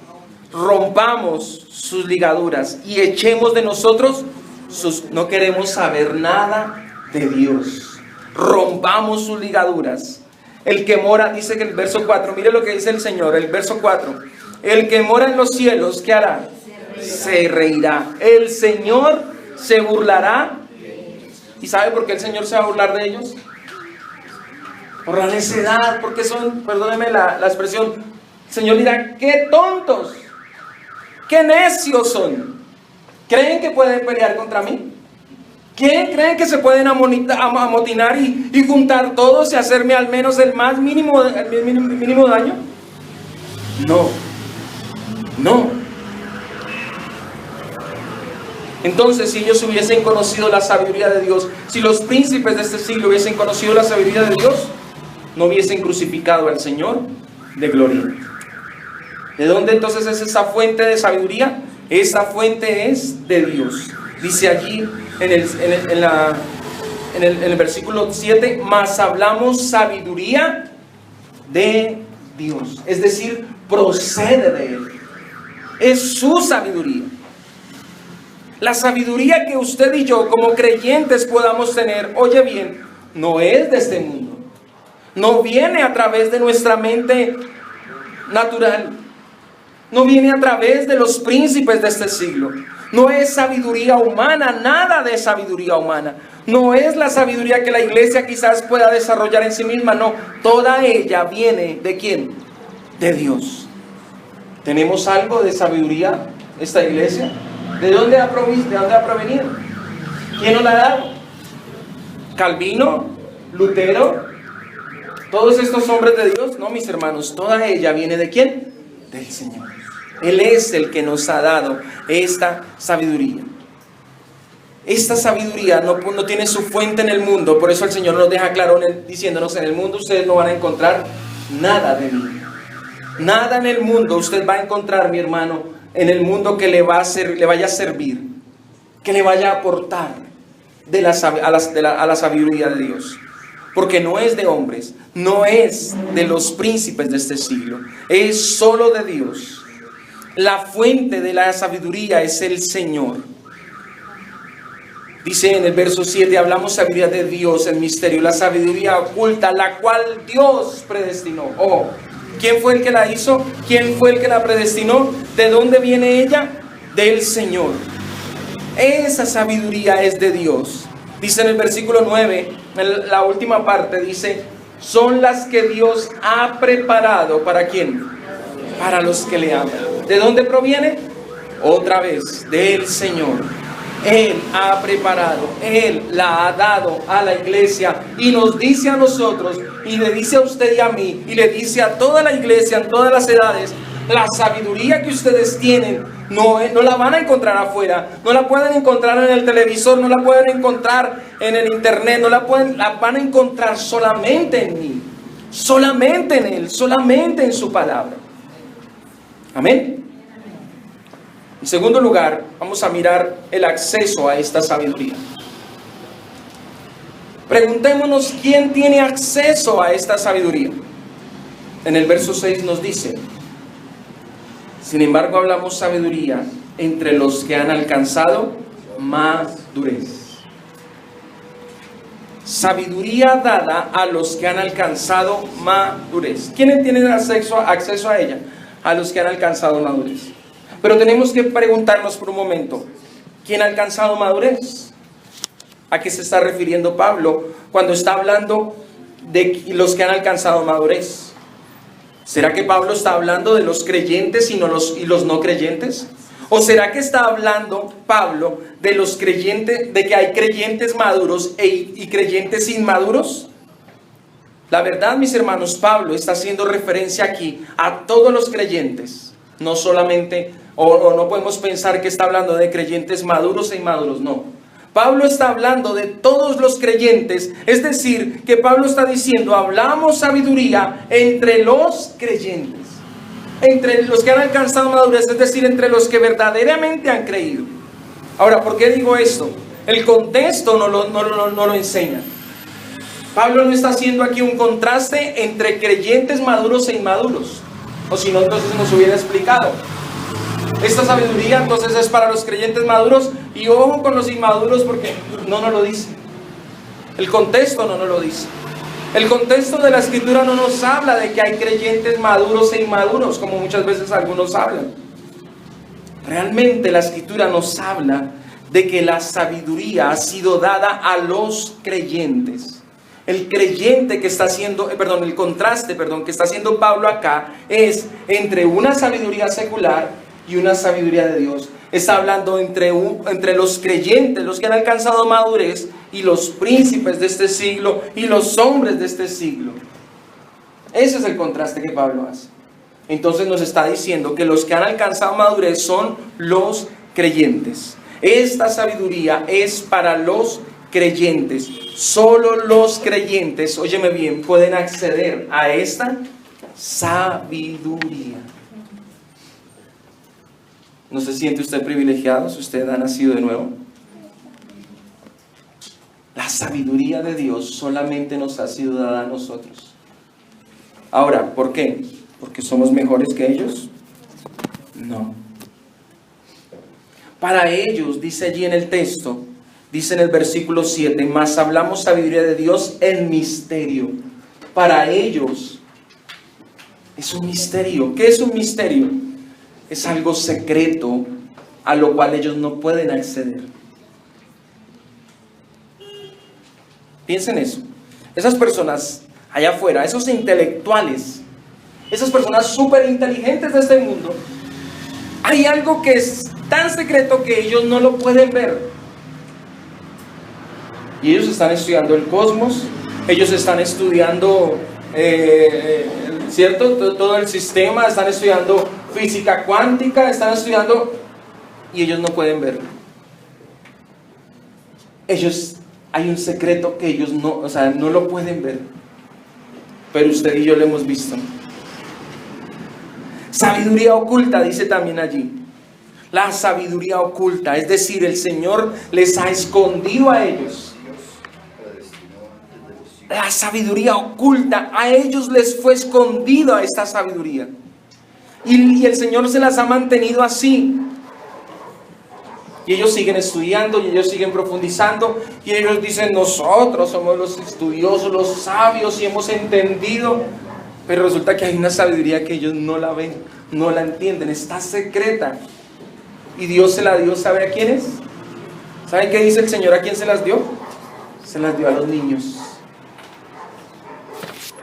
Rompamos sus ligaduras y echemos de nosotros sus... No queremos saber nada de Dios. Rompamos sus ligaduras. El que mora, dice que el verso 4, mire lo que dice el Señor, el verso 4. El que mora en los cielos, ¿qué hará? Se reirá. El Señor se burlará. ¿Y sabe por qué el Señor se va a burlar de ellos? Por la necedad, porque son, perdóneme la expresión, el Señor dirá, qué tontos, qué necios son. ¿Creen que pueden pelear contra mí? ¿Creen que se pueden amotinar y juntar todos y hacerme al menos el más mínimo daño? No. Entonces, si ellos hubiesen conocido la sabiduría de Dios, si los príncipes de este siglo hubiesen conocido la sabiduría de Dios, no hubiesen crucificado al Señor de gloria. ¿De dónde entonces es esa fuente de sabiduría? Esa fuente es de Dios. Dice allí en el versículo 7, mas hablamos sabiduría de Dios. Es decir, procede de Él. Es su sabiduría. La sabiduría que usted y yo como creyentes podamos tener, oye bien, no es de este mundo. No viene a través de nuestra mente natural. No viene a través de los príncipes de este siglo. No es sabiduría humana, nada de sabiduría humana. No es la sabiduría que la iglesia quizás pueda desarrollar en sí misma, no. Toda ella viene ¿de quién? De Dios. ¿Tenemos algo de sabiduría esta iglesia? ¿De dónde ha provenido? ¿Quién nos la ha dado? ¿Calvino? ¿Lutero? ¿Todos estos hombres de Dios? No, mis hermanos, toda ella viene ¿de quién? Del Señor. Él es el que nos ha dado esta sabiduría. Esta sabiduría no tiene su fuente en el mundo. Por eso el Señor nos deja claro diciéndonos, en el mundo ustedes no van a encontrar nada de mí. Nada en el mundo usted va a encontrar, mi hermano, en el mundo que le vaya a servir, que le vaya a aportar a la sabiduría de Dios. Porque no es de hombres, no es de los príncipes de este siglo, es solo de Dios. La fuente de la sabiduría es el Señor. Dice en el verso 7, hablamos sabiduría de Dios, el misterio, la sabiduría oculta, la cual Dios predestinó. Oh, ¿quién fue el que la hizo? ¿Quién fue el que la predestinó? ¿De dónde viene ella? Del Señor. Esa sabiduría es de Dios. Dice en el versículo 9, en la última parte, dice, son las que Dios ha preparado, ¿para quién? Para los que le aman. ¿De dónde proviene? Otra vez, del Señor. Él ha preparado, Él la ha dado a la iglesia y nos dice a nosotros, y le dice a usted y a mí, y le dice a toda la iglesia en todas las edades, la sabiduría que ustedes tienen no la van a encontrar afuera, no la pueden encontrar en el televisor, no la pueden encontrar en el internet, la van a encontrar solamente en mí, solamente en Él, solamente en su palabra. Amén. En segundo lugar, vamos a mirar el acceso a esta sabiduría. Preguntémonos, ¿quién tiene acceso a esta sabiduría? En el verso 6 nos dice, sin embargo hablamos sabiduría entre los que han alcanzado madurez. Sabiduría dada a los que han alcanzado madurez. ¿Quiénes tienen acceso a ella? A los que han alcanzado madurez. Pero tenemos que preguntarnos por un momento, ¿quién ha alcanzado madurez? ¿A qué se está refiriendo Pablo cuando está hablando de los que han alcanzado madurez? ¿Será que Pablo está hablando de los creyentes y los no creyentes? ¿O será que está hablando Pablo de los creyentes, de que hay creyentes maduros y creyentes inmaduros? La verdad, mis hermanos, Pablo está haciendo referencia aquí a todos los creyentes, no solamente, o no podemos pensar que está hablando de creyentes maduros e inmaduros, no. Pablo está hablando de todos los creyentes, es decir, que Pablo está diciendo, hablamos sabiduría entre los creyentes, entre los que han alcanzado madurez, es decir, entre los que verdaderamente han creído. Ahora, ¿por qué digo esto? El contexto no lo enseña. Pablo no está haciendo aquí un contraste entre creyentes maduros e inmaduros. O si no, entonces nos hubiera explicado. Esta sabiduría entonces es para los creyentes maduros, y ojo con los inmaduros porque no nos lo dice. El contexto no nos lo dice. El contexto de la escritura no nos habla de que hay creyentes maduros e inmaduros, como muchas veces algunos hablan. Realmente la escritura nos habla de que la sabiduría ha sido dada a los creyentes. El creyente que está haciendo, el contraste que está haciendo Pablo acá es entre una sabiduría secular y una sabiduría de Dios. Está hablando entre los creyentes, los que han alcanzado madurez, y los príncipes de este siglo y los hombres de este siglo. Ese es el contraste que Pablo hace. Entonces nos está diciendo que los que han alcanzado madurez son los creyentes. Esta sabiduría es para los creyentes. Solo los creyentes, óyeme bien, pueden acceder a esta sabiduría. ¿No se siente usted privilegiado si usted ha nacido de nuevo? La sabiduría de Dios solamente nos ha sido dada a nosotros. Ahora, ¿por qué? ¿Porque somos mejores que ellos? No. Para ellos, dice allí en el texto, dice en el versículo 7, mas hablamos sabiduría de Dios en misterio. Para ellos es un misterio. ¿Qué es un misterio? Es algo secreto a lo cual ellos no pueden acceder. Piensen eso. Esas personas allá afuera, esos intelectuales, esas personas súper inteligentes de este mundo, hay algo que es tan secreto que ellos no lo pueden ver. Y ellos están estudiando el cosmos, ellos están estudiando, ¿cierto? Todo el sistema, están estudiando física cuántica, están estudiando, y ellos no pueden verlo. Hay un secreto que ellos no lo pueden ver, pero usted y yo lo hemos visto. Sabiduría oculta, dice también allí. La sabiduría oculta, es decir, el Señor les ha escondido a ellos. La sabiduría oculta, a ellos les fue escondido a esta sabiduría. Y el Señor se las ha mantenido así. Y ellos siguen estudiando, y ellos siguen profundizando, y ellos dicen, nosotros somos los estudiosos, los sabios, y hemos entendido. Pero resulta que hay una sabiduría que ellos no la ven, no la entienden, está secreta. Y Dios se la dio, ¿sabe a quiénes? ¿Saben qué dice el Señor a quién se las dio? Se las dio a los niños.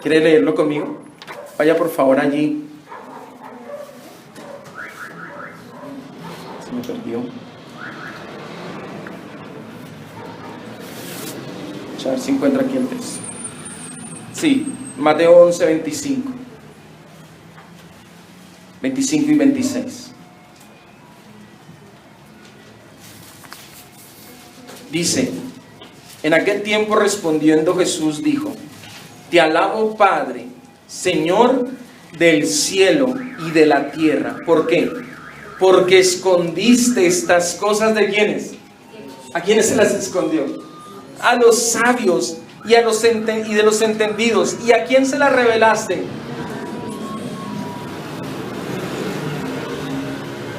¿Quiere leerlo conmigo? Vaya por favor allí. Se me perdió. A ver si encuentra aquí el texto. Sí, Mateo 11, 25 y 26. Dice, en aquel tiempo respondiendo Jesús dijo, te alabo Padre, Señor del cielo y de la tierra. ¿Por qué? Porque escondiste estas cosas ¿de quiénes? ¿A quiénes se las escondió? A los sabios y de los entendidos. ¿Y a quién se las revelaste?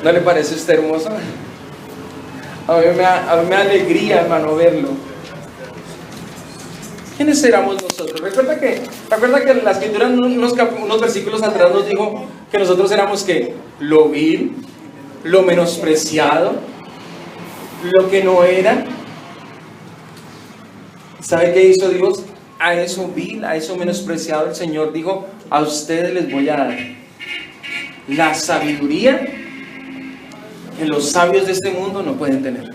¿No le parece usted hermoso? A mí me alegría, hermano, verlo. ¿Quiénes éramos nosotros? Recuerda que la escritura en unos versículos atrás nos dijo que nosotros éramos ¿qué? Lo vil, lo menospreciado, lo que no era. ¿Sabe qué hizo Dios? A eso vil, a eso menospreciado, el Señor dijo, a ustedes les voy a dar la sabiduría que los sabios de este mundo no pueden tener,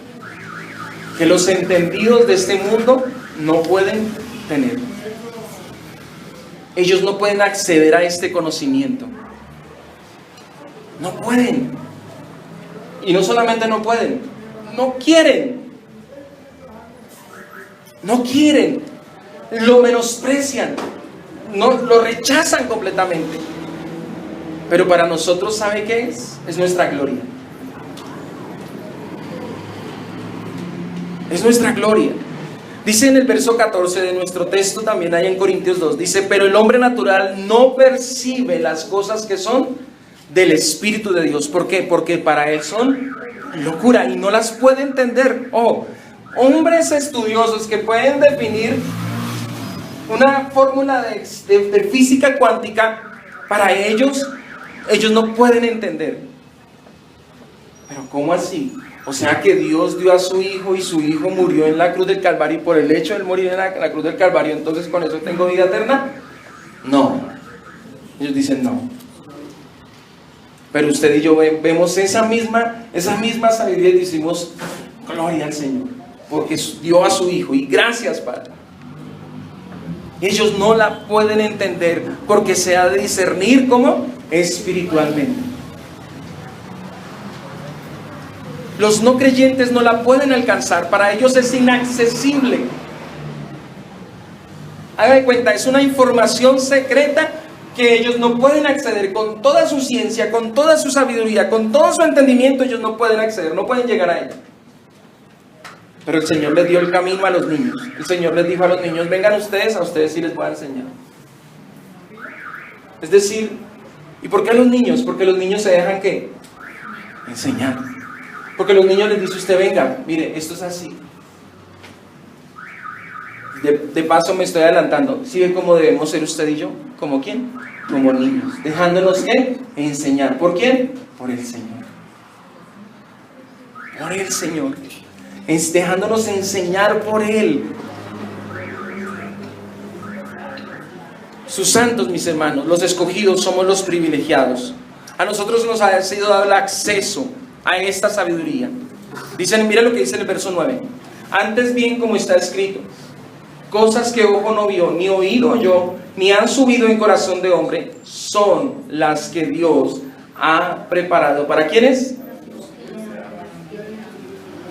que los entendidos de este mundo no pueden tener. Ellos no pueden acceder a este conocimiento. No pueden. Y no solamente no pueden, no quieren. No quieren, lo menosprecian, lo rechazan completamente. Pero para nosotros, ¿sabe qué es? Es nuestra gloria. Es nuestra gloria. Dice en el verso 14 de nuestro texto, también hay en Corintios 2, dice, pero el hombre natural no percibe las cosas que son del Espíritu de Dios. ¿Por qué? Porque para él son locura y no las puede entender. Hombres estudiosos que pueden definir una fórmula de física cuántica, para ellos no pueden entender. Pero ¿cómo así? O sea que Dios dio a su Hijo y su Hijo murió en la cruz del Calvario, y por el hecho de él morir en la cruz del Calvario, entonces con eso tengo vida eterna. No. Ellos dicen no. Pero usted y yo vemos esa misma sabiduría y decimos, gloria al Señor, porque dio a su Hijo, y gracias, Padre. Ellos no la pueden entender porque se ha de discernir como espiritualmente. Los no creyentes no la pueden alcanzar, para ellos es inaccesible. Haga de cuenta, es una información secreta que ellos no pueden acceder con toda su ciencia, con toda su sabiduría, con todo su entendimiento. Ellos no pueden acceder, no pueden llegar a ella. Pero el Señor les dio el camino a los niños. El Señor les dijo a los niños, vengan ustedes, a ustedes sí les voy a enseñar. Es decir, ¿y por qué a los niños? Porque los niños se dejan, ¿qué? Enseñar. Porque los niños les dice usted, venga, mire, esto es así. De paso me estoy adelantando. ¿Sí ve cómo debemos ser usted y yo? ¿Como quién? Como niños. Dejándonos, ¿qué? Enseñar. ¿Por quién? Por el Señor. Por el Señor. Dejándonos enseñar por Él. Sus santos, mis hermanos, los escogidos, somos los privilegiados. A nosotros nos ha sido dado el acceso a esta sabiduría. Dicen, mira lo que dice en el verso 9. Antes bien, como está escrito, cosas que ojo no vio, ni oído oyó, ni han subido en corazón de hombre, son las que Dios ha preparado. ¿Para quiénes?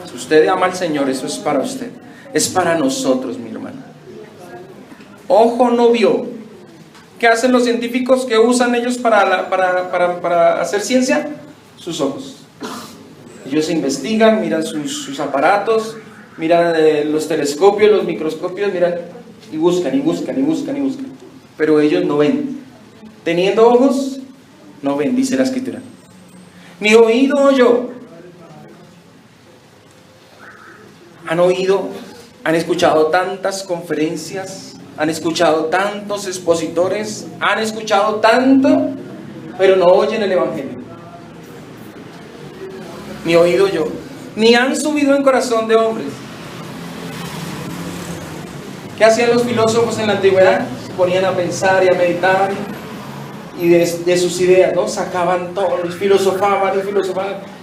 Si usted ama al Señor, eso es para usted. Es para nosotros, mi hermano. Ojo no vio. ¿Qué hacen los científicos? ¿Qué usan ellos para hacer ciencia? Sus ojos. Ellos investigan, miran sus aparatos, miran los telescopios, los microscopios, miran y buscan, y buscan, y buscan, y buscan. Pero ellos no ven. Teniendo ojos, no ven, dice la Escritura. Ni oído oyó. Han oído, han escuchado tantas conferencias, han escuchado tantos expositores, han escuchado tanto, pero no oyen el Evangelio. Ni oído yo, ni han subido en corazón de hombres. ¿Qué hacían los filósofos en la antigüedad? Se ponían a pensar y a meditar, y de sus ideas, ¿no? Sacaban todo, filosofaban,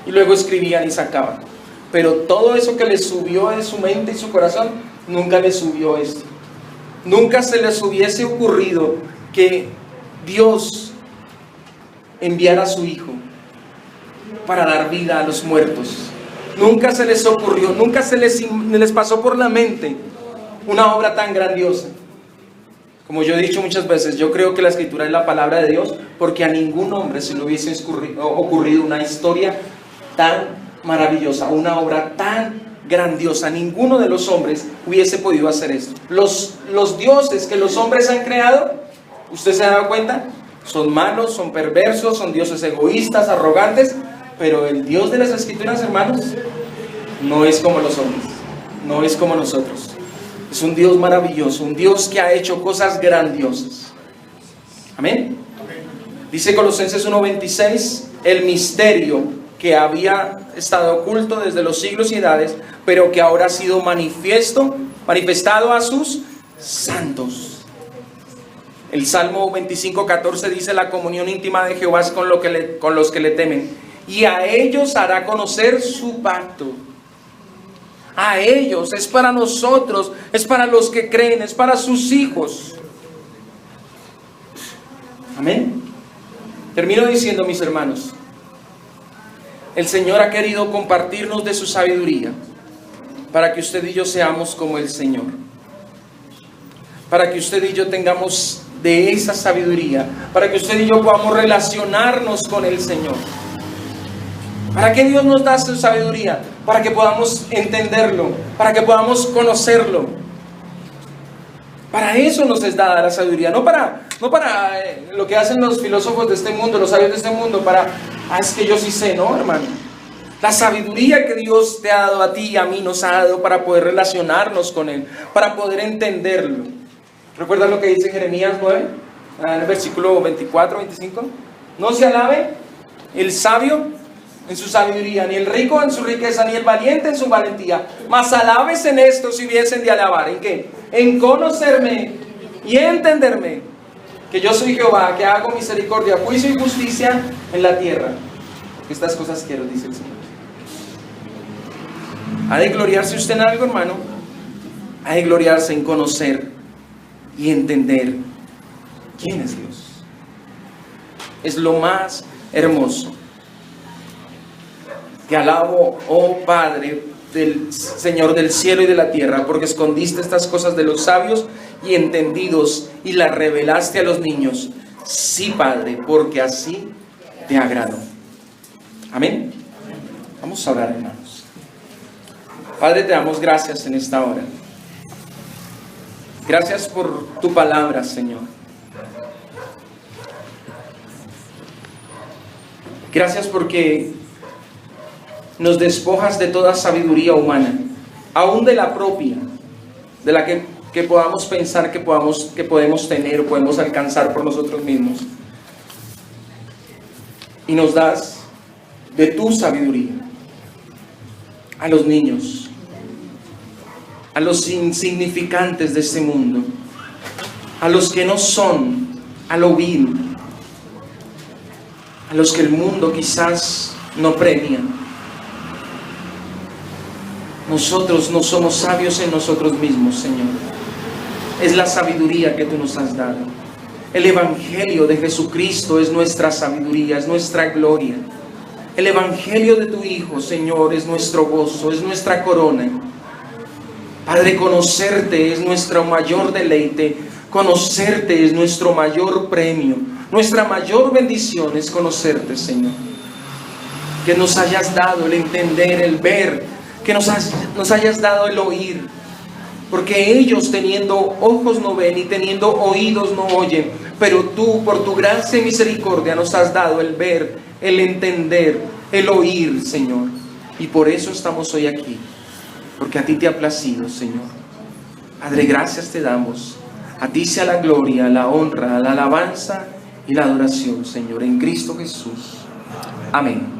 y luego escribían y sacaban. Pero todo eso que les subió en su mente y su corazón, nunca les subió esto. Nunca se les hubiese ocurrido que Dios enviara a su Hijo para dar vida a los muertos. Nunca se les ocurrió, nunca se les pasó por la mente una obra tan grandiosa. Como yo he dicho muchas veces, yo creo que la Escritura es la palabra de Dios, porque a ningún hombre se le hubiese ocurrido una historia tan maravillosa, una obra tan grandiosa. Ninguno de los hombres hubiese podido hacer esto. Los dioses que los hombres han creado, ¿usted se ha dado cuenta? Son malos, son perversos, son dioses egoístas, arrogantes. Pero el Dios de las Escrituras, hermanos, no es como los hombres, no es como nosotros. Es un Dios maravilloso, un Dios que ha hecho cosas grandiosas. Amén. Dice Colosenses 1:26, el misterio que había estado oculto desde los siglos y edades, pero que ahora ha sido manifestado a sus santos. El Salmo 25:14 dice, la comunión íntima de Jehová es con los que le temen, y a ellos hará conocer su pacto. A ellos, es para nosotros, es para los que creen, es para sus hijos. Amén. Termino diciendo, mis hermanos, el Señor ha querido compartirnos de su sabiduría para que usted y yo seamos como el Señor. Para que usted y yo tengamos de esa sabiduría, para que usted y yo podamos relacionarnos con el Señor. ¿Para qué Dios nos da su sabiduría? Para que podamos entenderlo, para que podamos conocerlo. Para eso nos es dada la sabiduría, no para lo que hacen los filósofos de este mundo, los sabios de este mundo, es que yo sí sé, no, hermano. La sabiduría que Dios te ha dado a ti y a mí nos ha dado para poder relacionarnos con Él, para poder entenderlo. ¿Recuerdas lo que dice Jeremías 9? En el versículo 24, 25. No se alabe el sabio en su sabiduría, ni el rico en su riqueza, ni el valiente en su valentía. Mas alabes en esto si hubiesen de alabar. ¿En qué? En conocerme y entenderme, que yo soy Jehová, que hago misericordia, juicio y justicia en la tierra. Estas cosas quiero, dice el Señor. ¿Ha de gloriarse usted en algo, hermano? Ha de gloriarse en conocer y entender quién es Dios. Es lo más hermoso. Te alabo, oh Padre, del Señor del cielo y de la tierra, porque escondiste estas cosas de los sabios y entendidos y las revelaste a los niños. Sí, Padre, porque así te agradó. Amén. Vamos a orar, hermanos. Padre, te damos gracias en esta hora. Gracias por tu palabra, Señor. Gracias porque nos despojas de toda sabiduría humana, aún de la propia, de la que podamos pensar que podemos tener o podemos alcanzar por nosotros mismos. Y nos das de tu sabiduría a los niños, a los insignificantes de este mundo, a los que no son, a lo vil, a los que el mundo quizás no premia. Nosotros no somos sabios en nosotros mismos, Señor. Es la sabiduría que tú nos has dado. El Evangelio de Jesucristo es nuestra sabiduría, es nuestra gloria. El Evangelio de tu Hijo, Señor, es nuestro gozo, es nuestra corona. Padre, conocerte es nuestro mayor deleite. Conocerte es nuestro mayor premio. Nuestra mayor bendición es conocerte, Señor. Que nos hayas dado el entender, el ver, que nos hayas dado el oír, porque ellos teniendo ojos no ven y teniendo oídos no oyen, pero tú por tu gracia y misericordia nos has dado el ver, el entender, el oír, Señor, y por eso estamos hoy aquí, porque a ti te ha placido, Señor. Padre, gracias te damos. A ti sea la gloria, la honra, la alabanza y la adoración, Señor, en Cristo Jesús. Amén.